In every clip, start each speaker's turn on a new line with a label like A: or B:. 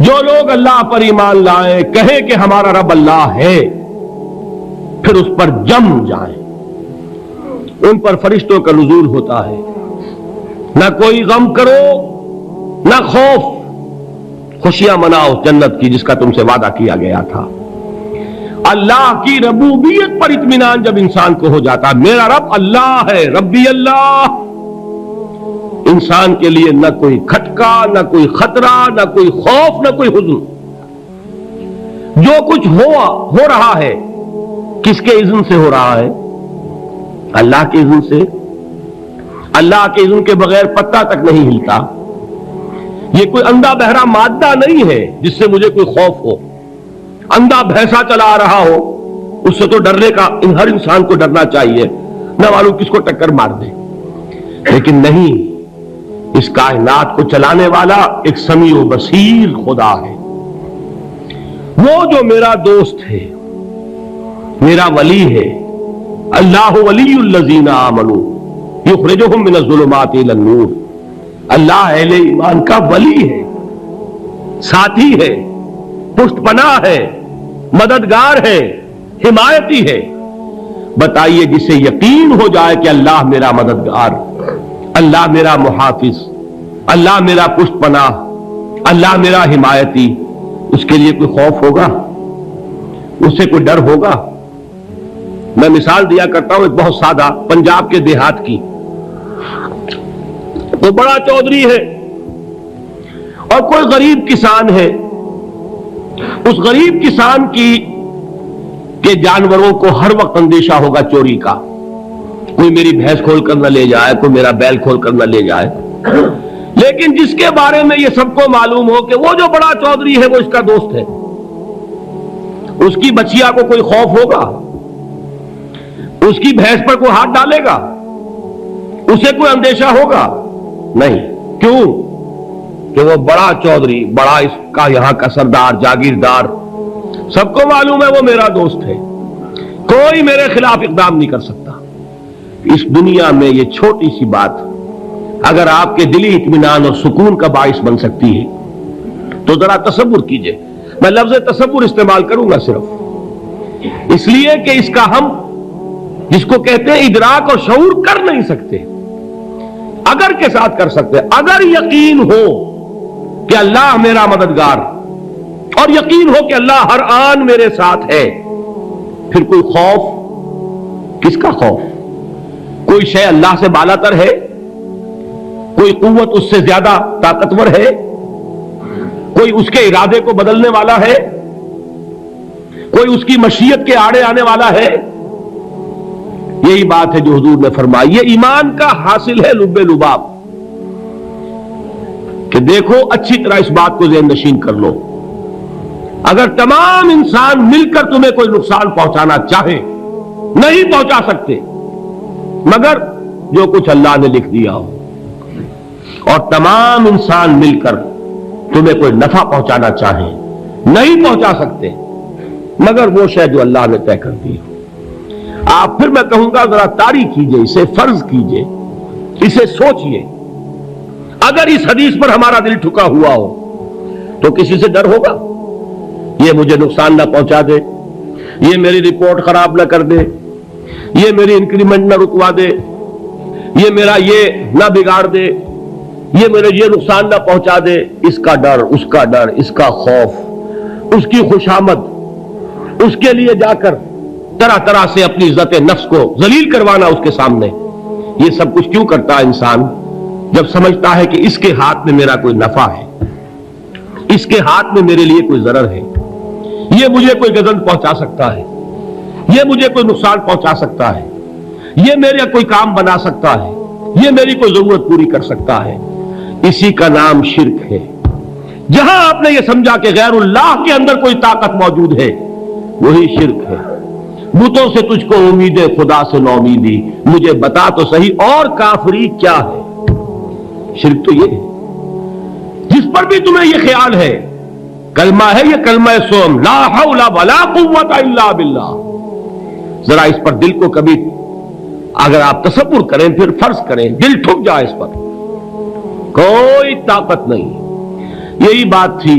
A: جو لوگ اللہ پر ایمان لائیں، کہیں کہ ہمارا رب اللہ ہے، پھر اس پر جم جائیں، ان پر فرشتوں کا نزول ہوتا ہے، نہ کوئی غم کرو نہ خوف، خوشیاں مناؤ جنت کی جس کا تم سے وعدہ کیا گیا تھا۔ اللہ کی ربوبیت پر اطمینان جب انسان کو ہو جاتا، میرا رب اللہ ہے، ربی اللہ، انسان کے لیے نہ کوئی کھٹکا، نہ کوئی خطرہ، نہ کوئی خوف، نہ کوئی حزن۔ جو کچھ ہو رہا ہے کس کے اذن سے ہو رہا ہے؟ اللہ کے اذن سے۔ اللہ کے اذن کے بغیر پتا تک نہیں ہلتا۔ یہ کوئی اندھا بہرا مادہ نہیں ہے جس سے مجھے کوئی خوف ہو۔ اندھا بھینسا چلا آ رہا ہو اس سے تو ڈرنے کا ہر انسان کو ڈرنا چاہیے، نہ معلوم کس کو ٹکر مار دے، لیکن نہیں، اس کائنات کو چلانے والا ایک سمیع و بصیر خدا ہے، وہ جو میرا دوست ہے، میرا ولی ہے۔ اللہ ولی الذین آمنوا یخرجہم من الظلمات الی النور۔ اللہ اہل ایمان کا ولی ہے، ساتھی ہے، پشت پناہ ہے، مددگار ہے، حمایتی ہے۔ بتائیے جسے یقین ہو جائے کہ اللہ میرا مددگار، اللہ میرا محافظ، اللہ میرا پشت پناہ، اللہ میرا حمایتی، اس کے لیے کوئی خوف ہوگا؟ اس سے کوئی ڈر ہوگا؟ میں مثال دیا کرتا ہوں ایک بہت سادہ، پنجاب کے دیہات کی۔ وہ بڑا چودھری ہے اور کوئی غریب کسان ہے۔ اس غریب کسان کے جانوروں کو ہر وقت اندیشہ ہوگا چوری کا، کوئی میری بھینس کھول کر نہ لے جائے، کوئی میرا بیل کھول کر نہ لے جائے۔ لیکن جس کے بارے میں یہ سب کو معلوم ہو کہ وہ جو بڑا چودھری ہے وہ اس کا دوست ہے، اس کی بچیا کو کوئی خوف ہوگا؟ اس کی بھینس پر کوئی ہاتھ ڈالے گا؟ اسے کوئی اندیشہ ہوگا؟ نہیں۔ کیوں؟ کہ وہ بڑا چودھری، بڑا اس کا یہاں کا سردار، جاگیردار، سب کو معلوم ہے وہ میرا دوست ہے، کوئی میرے خلاف اقدام نہیں کر سکتا۔ اس دنیا میں یہ چھوٹی سی بات اگر آپ کے دلی اطمینان اور سکون کا باعث بن سکتی ہے تو ذرا تصور کیجئے۔ میں لفظ تصور استعمال کروں گا صرف اس لیے کہ اس کا ہم جس کو کہتے ہیں ادراک اور شعور کر نہیں سکتے، اگر کے ساتھ کر سکتے۔ اگر یقین ہو کہ اللہ میرا مددگار اور یقین ہو کہ اللہ ہر آن میرے ساتھ ہے، پھر کوئی خوف؟ کس کا خوف؟ کوئی شے اللہ سے بالا تر ہے؟ کوئی قوت اس سے زیادہ طاقتور ہے؟ کوئی اس کے ارادے کو بدلنے والا ہے؟ کوئی اس کی مشیت کے آڑے آنے والا ہے؟ یہی بات ہے جو حضور نے فرمائی۔ یہ ایمان کا حاصل ہے لب لباب، کہ دیکھو اچھی طرح اس بات کو ذہن نشین کر لو، اگر تمام انسان مل کر تمہیں کوئی نقصان پہنچانا چاہے نہیں پہنچا سکتے مگر جو کچھ اللہ نے لکھ دیا ہو، اور تمام انسان مل کر تمہیں کوئی نفع پہنچانا چاہیں نہیں پہنچا سکتے مگر وہ شے جو اللہ نے طے کر دی ہو۔ آپ پھر میں کہوں گا ذرا طاری کیجئے، اسے فرض کیجئے، اسے سوچئے۔ اگر اس حدیث پر ہمارا دل ٹھکا ہوا ہو تو کسی سے ڈر ہوگا؟ یہ مجھے نقصان نہ پہنچا دے، یہ میری رپورٹ خراب نہ کر دے، یہ میری انکریمنٹ نہ رکوا دے، یہ میرا یہ نہ بگاڑ دے، یہ میرے یہ نقصان نہ پہنچا دے۔ اس کا ڈر، اس کا ڈر، اس کا خوف، اس کی خوشامد، اس کے لیے جا کر طرح طرح سے اپنی عزت نفس کو ذلیل کروانا اس کے سامنے، یہ سب کچھ کیوں کرتا ہے انسان؟ جب سمجھتا ہے کہ اس کے ہاتھ میں میرا کوئی نفع ہے، اس کے ہاتھ میں میرے لیے کوئی ضرر ہے، یہ مجھے کوئی گزند پہنچا سکتا ہے، یہ مجھے کوئی نقصان پہنچا سکتا ہے، یہ میرا کوئی کام بنا سکتا ہے، یہ میری کوئی ضرورت پوری کر سکتا ہے، اسی کا نام شرک ہے۔ جہاں آپ نے یہ سمجھا کہ غیر اللہ کے اندر کوئی طاقت موجود ہے وہی شرک ہے۔ بتوں سے تجھ کو امید ہے، خدا سے نو امیدی، مجھے بتا تو صحیح اور کافری کیا ہے؟ شرک تو یہ ہے۔ جس پر بھی تمہیں یہ خیال ہے، کلمہ ہے یہ کلمہ سوم، لا حول ولا قوت الا باللہ، ذرا اس پر دل کو کبھی اگر آپ تصور کریں، پھر فرض کریں، دل ٹھک جائے اس پر، کوئی طاقت نہیں۔ یہی بات تھی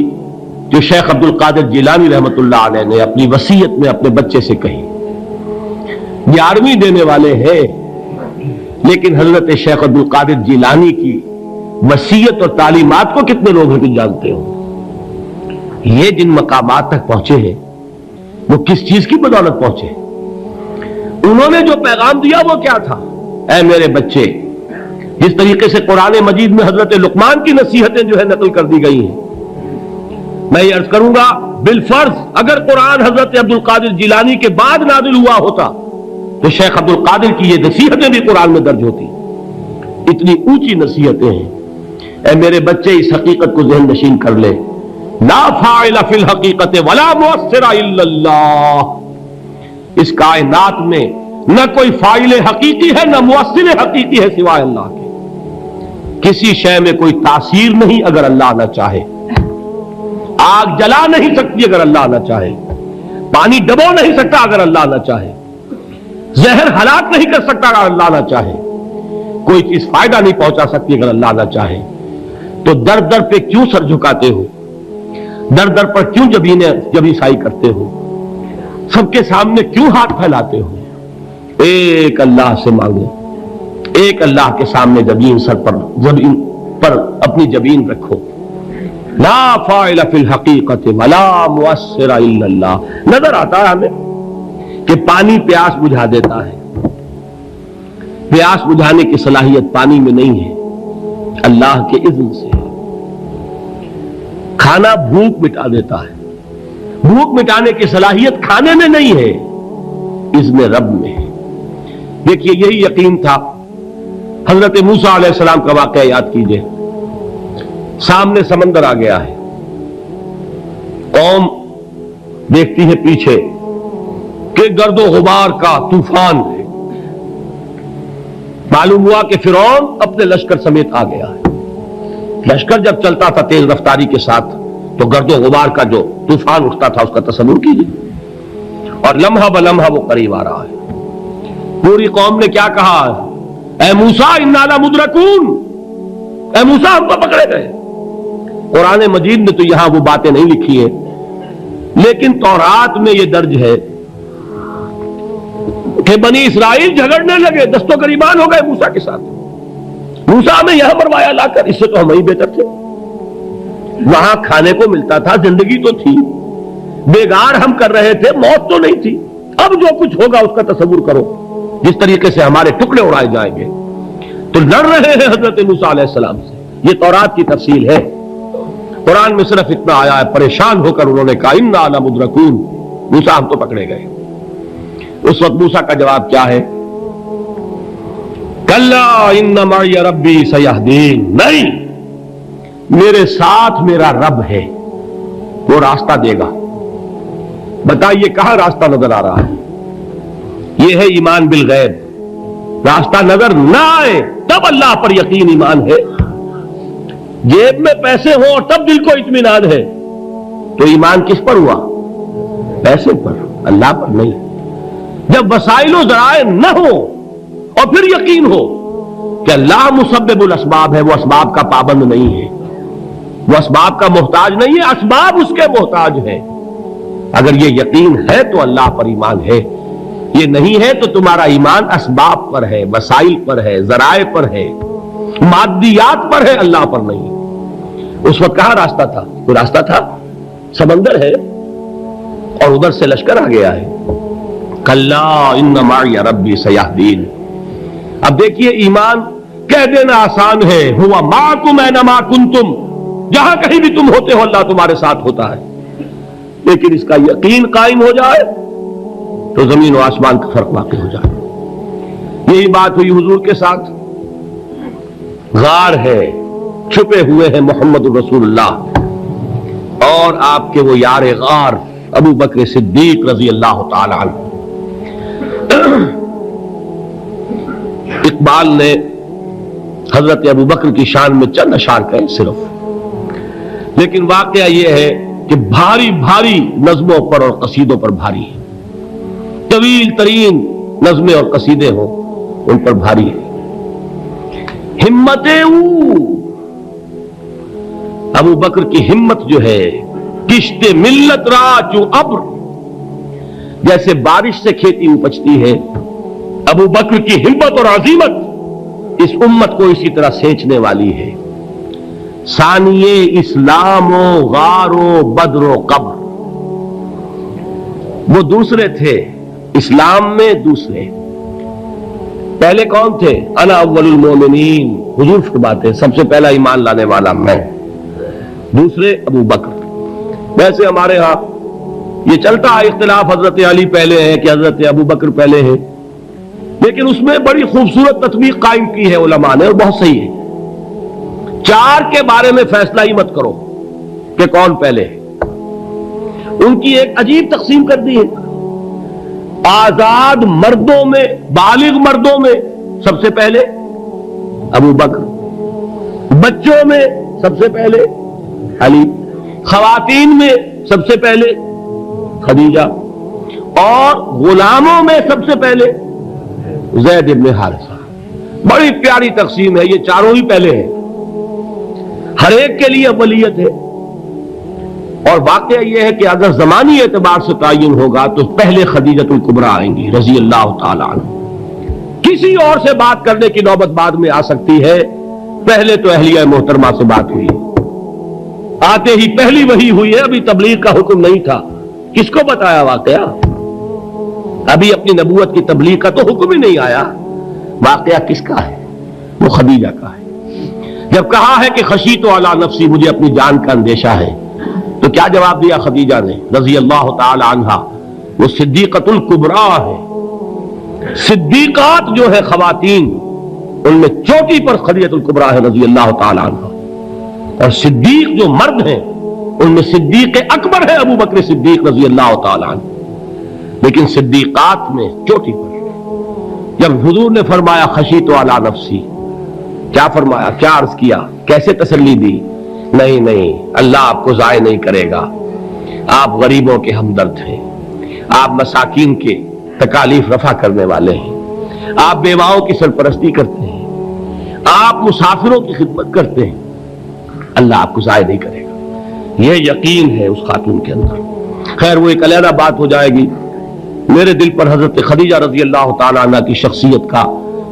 A: جو شیخ عبد القادر جیلانی رحمۃ اللہ علیہ نے اپنی وصیت میں اپنے بچے سے کہی. 11ویں دینے والے ہیں، لیکن حضرت شیخ عبد القادر جیلانی کی وصیت اور تعلیمات کو کتنے لوگ ہیں کہ جانتے ہو؟ یہ جن مقامات تک پہنچے ہیں وہ کس چیز کی بدولت پہنچے؟ انہوں نے جو پیغام دیا وہ کیا تھا؟ اے میرے بچے، جس طریقے سے قرآن مجید میں حضرت لقمان کی نصیحتیں جو ہے نقل کر دی گئی ہیں، میں یہ عرض کروں گا بالفرض اگر قرآن حضرت عبد القادر جیلانی کے بعد نازل ہوا ہوتا تو شیخ عبد القادر کی یہ نصیحتیں بھی قرآن میں درج ہوتی. اتنی اونچی نصیحتیں ہیں. اے میرے بچے، اس حقیقت کو ذہن نشین کر لے، لا فاعل فی الحقیقت ولا مؤثر الا اللہ. اس کائنات میں نہ کوئی فاعل حقیقی ہے نہ مؤثر حقیقی ہے سوائے اللہ کے. کسی شے میں کوئی تاثیر نہیں اگر اللہ نہ چاہے. آگ جلا نہیں سکتی اگر اللہ نہ چاہے. پانی ڈبو نہیں سکتا اگر اللہ نہ چاہے. زہر ہلاک نہیں کر سکتا اگر اللہ نہ چاہے. کوئی چیز فائدہ نہیں پہنچا سکتی اگر اللہ نہ چاہے. تو در در پہ کیوں سر جھکاتے ہو؟ در در پر کیوں جبیں سائی کرتے ہو؟ سب کے سامنے کیوں ہاتھ پھیلاتے ہو؟ ایک اللہ سے مانگو، ایک اللہ کے سامنے جبین پر اپنی جبین رکھو. لا فاعل فی الحقیقت ولا مؤثر الا اللہ. نظر آتا ہے ہمیں کہ پانی پیاس بجھا دیتا ہے. پیاس بجھانے کی صلاحیت پانی میں نہیں ہے، اللہ کے اذن سے. کھانا بھوک مٹا دیتا ہے، بھوک مٹانے کی صلاحیت کھانے میں نہیں ہے، اذن رب میں ہے. دیکھیے یہی یقین تھا. حضرت موسیٰ علیہ السلام کا واقعہ یاد کیجئے. سامنے سمندر آ گیا ہے، قوم دیکھتی ہے پیچھے کہ گرد و غبار کا طوفان ہے. معلوم ہوا کہ فرعون اپنے لشکر سمیت آ گیا ہے. لشکر جب چلتا تھا تیز رفتاری کے ساتھ تو گرد و غبار کا جو طوفان اٹھتا تھا اس کا تصور کیجیے. اور لمحہ بلمحہ وہ قریب آ رہا ہے. پوری قوم نے کیا کہا؟ اے موسیٰ انا لمدرکون، اے موسیٰ ہم کو پکڑے گئے. قرآن مجید نے تو یہاں وہ باتیں نہیں لکھی ہیں، لیکن تورات میں یہ درج ہے کہ بنی اسرائیل جھگڑنے لگے، دست و گریبان ہو گئے موسیٰ کے ساتھ. موسیٰ ہمیں یہاں مروایا لا کر، اس سے تو ہم ہی بہتر تھے. وہاں کھانے کو ملتا تھا، زندگی تو تھی، بیگار ہم کر رہے تھے، موت تو نہیں تھی. اب جو کچھ ہوگا اس کا تصور کرو، جس طریقے سے ہمارے ٹکڑے اڑائے جائیں گے. تو لڑ رہے ہیں حضرت موسیٰ علیہ السلام سے. یہ تورات کی تفصیل ہے. قرآن میں صرف اتنا آیا ہے، پریشان ہو کر انہوں نے کہا انا لمدرکون، موسیٰ ہم تو پکڑے گئے. اس وقت موسیٰ کا جواب کیا ہے؟ کلا ان معی ربی سیہدین. نہیں، میرے ساتھ میرا رب ہے، وہ راستہ دے گا. بتائیے کہاں راستہ نظر آ رہا ہے؟ یہ ہے ایمان بالغیب. راستہ نظر نہ آئے تب اللہ پر یقین ایمان ہے. جیب میں پیسے ہوں اور تب دل کو اطمینان ہے تو ایمان کس پر ہوا؟ پیسے پر، اللہ پر نہیں. جب وسائل و ذرائع نہ ہو اور پھر یقین ہو کہ اللہ مسبب الاسباب ہے، وہ اسباب کا پابند نہیں ہے، وہ اسباب کا محتاج نہیں ہے، اسباب اس کے محتاج ہے. اگر یہ یقین ہے تو اللہ پر ایمان ہے. یہ نہیں ہے تو تمہارا ایمان اسباب پر ہے، وسائل پر ہے، ذرائع پر ہے، مادیات پر ہے، اللہ پر نہیں. اس وقت کہاں راستہ تھا؟ کوئی راستہ تھا؟ سمندر ہے اور ادھر سے لشکر آ گیا ہے. کلا ان معی ربی سیہدین. اب دیکھیے ایمان کہہ دینا آسان ہے، ہوا معکم اینما کنتم، جہاں کہیں بھی تم ہوتے ہو اللہ تمہارے ساتھ ہوتا ہے. لیکن اس کا یقین قائم ہو جائے تو زمین و آسمان کا فرق واقع ہو جائے. یہی بات ہوئی حضور کے ساتھ. غار ہے، چھپے ہوئے ہیں محمد الرسول اللہ اور آپ کے وہ یار غار ابو بکر صدیق رضی اللہ تعالی عنہ. اقبال نے حضرت ابو بکر کی شان میں چند اشعار کہے صرف، لیکن واقعہ یہ ہے کہ بھاری بھاری نظموں پر اور قصیدوں پر بھاری ہے. طویل ترین نظمیں اور قصیدے ہوں ان پر بھاری ہے. ہمت ابو بکر کی ہمت جو ہے کشت ملت را چو ابر، جیسے بارش سے کھیتی اپجتی ہے، ابو بکر کی ہمت اور عزیمت اس امت کو اسی طرح سینچنے والی ہے۔ ثانیے اسلام و غار و بدر و قبر، وہ دوسرے تھے اسلام میں، دوسرے پہلے کون تھے؟ انا اول المومنین، حضور فرماتے ہیں سب سے پہلا ایمان لانے والا میں، دوسرے ابو بکر۔ ویسے ہمارے ہاں یہ چلتا ہے اختلاف، حضرت علی پہلے ہے کہ حضرت ابو بکر پہلے ہے، لیکن اس میں بڑی خوبصورت تطبیق قائم کی ہے علماء نے، اور بہت صحیح ہے۔ چار کے بارے میں فیصلہ ہی مت کرو کہ کون پہلے ہے، ان کی ایک عجیب تقسیم کر دی ہے۔ آزاد مردوں میں، بالغ مردوں میں سب سے پہلے ابو بکر، بچوں میں سب سے پہلے علی، خواتین میں سب سے پہلے خدیجہ، اور غلاموں میں سب سے پہلے زید بن حارثہ۔ بڑی پیاری تقسیم ہے، یہ چاروں ہی پہلے ہیں، ہر ایک کے لیے اولیت ہے۔ اور واقعہ یہ ہے کہ اگر زمانی اعتبار سے تعین ہوگا تو پہلے خدیجۃ الکبریٰ آئیں گی رضی اللہ تعالی عنہ، کسی اور سے بات کرنے کی نوبت بعد میں آ سکتی ہے، پہلے تو اہلیہ محترمہ سے بات ہوئی، آتے ہی پہلی وحی ہوئی ہے، ابھی تبلیغ کا حکم نہیں تھا۔ کس کو بتایا واقعہ؟ ابھی اپنی نبوت کی تبلیغ کا تو حکم ہی نہیں آیا، واقعہ کس کا ہے؟ وہ خدیجہ کا ہے۔ جب کہا ہے کہ خشیت علی نفسی، مجھے اپنی جان کا اندیشہ ہے، تو کیا جواب دیا خدیجہ نے رضی اللہ تعالی عنہا؟ وہ صدیقۃ الکبریٰ ہے، صدیقات جو ہے خواتین ان میں چوٹی پر خدیجۃ الکبریٰ ہے رضی اللہ تعالی عنہا، اور صدیق جو مرد ہیں ان میں صدیق اکبر ہے ابو بکر صدیق رضی اللہ تعالی عنہ، لیکن صدیقات میں چوٹی پر۔ جب حضور نے فرمایا خشیت علی نفسی، کیا فرمایا، کیا عرض کیا، کیسے تسلی دی؟ نہیں نہیں، اللہ آپ کو ضائع نہیں کرے گا، آپ غریبوں کے ہمدرد ہیں، آپ مساکین کے تکالیف رفع کرنے والے ہیں، آپ بیواؤں کی سرپرستی کرتے ہیں، آپ مسافروں کی خدمت کرتے ہیں، اللہ آپ کو ضائع نہیں کرے گا۔ یہ یقین ہے اس خاتون کے اندر۔ خیر وہ ایک علیحدہ بات ہو جائے گی۔ میرے دل پر حضرت خدیجہ رضی اللہ تعالی عنہ کی شخصیت کا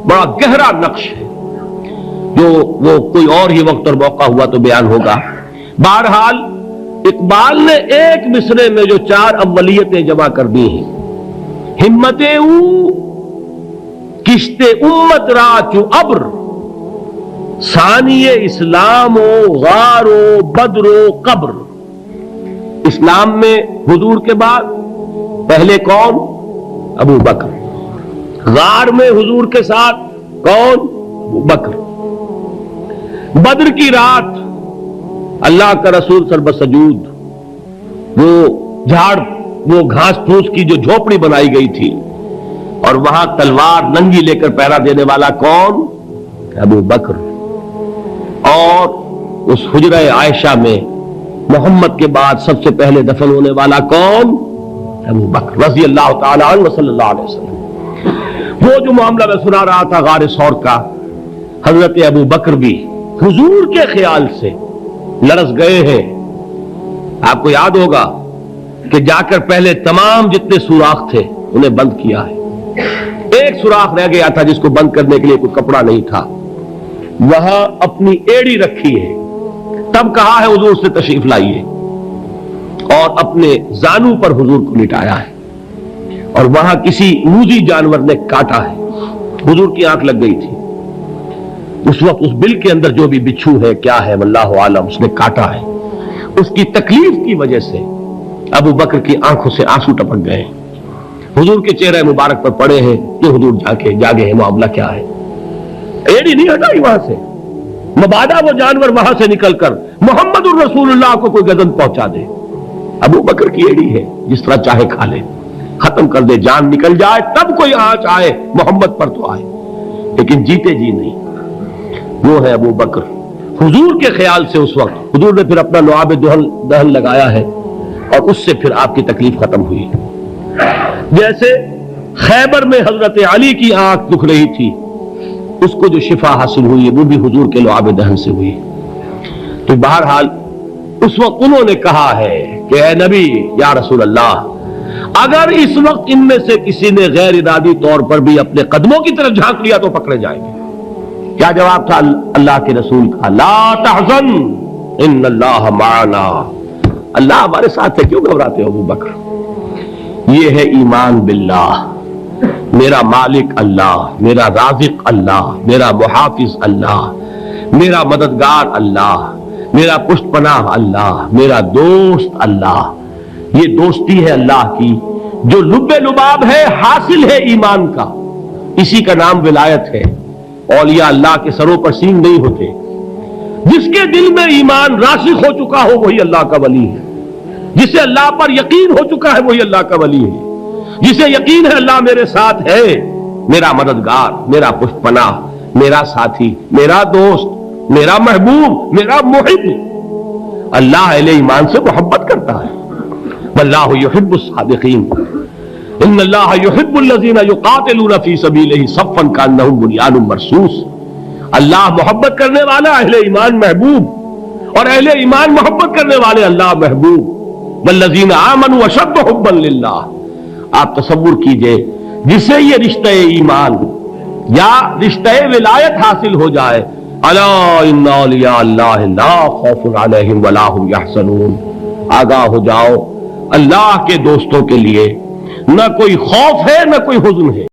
A: بڑا گہرا نقش ہے، جو وہ کوئی اور ہی وقت اور موقع ہوا تو بیان ہوگا۔ بہرحال اقبال نے ایک مصرے میں جو چار اولیتیں جمع کر دی ہیں، ہمت او کشت امت را چو ابر، ثانی اسلام و غار و بدر و قبر۔ اسلام میں حضور کے بعد پہلے کون؟ ابو بکر۔ غار میں حضور کے ساتھ کون؟ ابو بکر۔ بدر کی رات اللہ کا رسول سر بسجود، وہ گھاس پھوس کی جو جھوپڑی بنائی گئی تھی، اور وہاں تلوار ننگی لے کر پہرا دینے والا کون؟ ابو بکر۔ اور اس حجرہ عائشہ میں محمد کے بعد سب سے پہلے دفن ہونے والا کون؟ ابو بکر رضی اللہ تعالی عنہ صلی اللہ علیہ وسلم۔ وہ جو معاملہ میں سنا رہا تھا غار ثور کا، حضرت ابو بکر بھی حضور کے خیال سے لرز گئے ہیں۔ آپ کو یاد ہوگا کہ جا کر پہلے تمام جتنے سوراخ تھے انہیں بند کیا ہے، ایک سوراخ رہ گیا تھا جس کو بند کرنے کے لیے کوئی کپڑا نہیں تھا، وہاں اپنی ایڑی رکھی ہے، تب کہا ہے حضور سے تشریف لائیے، اور اپنے زانو پر حضور کو لٹایا ہے، اور وہاں کسی موذی جانور نے کاٹا ہے، حضور کی آنکھ لگ گئی تھی اس وقت، اس بل کے اندر جو بھی بچھو ہے کیا ہے واللہ عالم، اس نے کاٹا ہے، اس کی تکلیف کی وجہ سے ابو بکر کی آنکھوں سے آنسو ٹپک گئے، حضور کے چہرے مبارک پر پڑے ہیں کہ حضور جاگے ہیں، معاملہ کیا ہے؟ ایڑی نہیں ہٹائی وہاں سے، مبادا وہ جانور وہاں سے نکل کر محمد الرسول اللہ کو کوئی گزن پہنچا دے، ابو بکر کی ایڑی ہے، جس طرح چاہے کھا لے، ختم کر دے، جان نکل جائے تب کوئی آنچ آئے، محمد پر تو آئے، لیکن جیتے جی نہیں۔ وہ ہے ابو بکر۔ حضور کے خیال سے اس وقت حضور نے پھر اپنا لعاب دہن لگایا ہے، اور اس سے پھر آپ کی تکلیف ختم ہوئی۔ جیسے خیبر میں حضرت علی کی آنکھ دکھ رہی تھی، اس کو جو شفا حاصل ہوئی وہ بھی حضور کے لعاب دہن سے ہوئی۔ تو بہرحال اس وقت انہوں نے کہا ہے کہ اے نبی یا رسول اللہ، اگر اس وقت ان میں سے کسی نے غیر ارادی طور پر بھی اپنے قدموں کی طرف جھانک لیا تو پکڑے جائیں گے۔ کیا جواب تھا اللہ کے رسول کا؟ لا تحزن ان اللہ معنا، اللہ ہمارے ساتھ ہے، کیوں گھبراتے ہو ابو بکر؟ یہ ہے ایمان باللہ، میرا مالک اللہ، میرا رازق اللہ، میرا محافظ اللہ، میرا مددگار اللہ، میرا پشت پناہ اللہ، میرا دوست اللہ۔ یہ دوستی ہے اللہ کی جو لب لباب ہے، حاصل ہے ایمان کا، اسی کا نام ولایت ہے۔ اولیاء اللہ کے سروں پر سینگ نہیں ہوتے، جس کے دل میں ایمان راسخ ہو چکا ہو وہی اللہ کا ولی ہے، جسے اللہ پر یقین ہو چکا ہے وہی اللہ کا ولی ہے، جسے یقین ہے اللہ میرے ساتھ ہے، میرا مددگار، میرا پشت پناہ، میرا ساتھی، میرا دوست، میرا محبوب، میرا محب۔ اللہ اہل ایمان سے محبت کرتا ہے۔ واللہ یحب الصادقین، ان اللہ یحب الذین یقاتلون فی سبیلہ صفا کانہم بنیان مرصوص۔ اللہ محبت کرنے والا، اہل ایمان محبوب، اور اہل ایمان محبت کرنے والے اللہ محبوب۔ والذین آمنوا اشد حبا للہ۔ آپ تصور کیجئے جسے یہ رشتہ ایمان یا رشتہ ولایت حاصل ہو جائے، الا ان اولیاء اللہ لا خوف علیہم ولا هم یحزنون، آگاہ ہو جاؤ، اللہ کے دوستوں کے لیے نہ کوئی خوف ہے نہ کوئی حزن ہے۔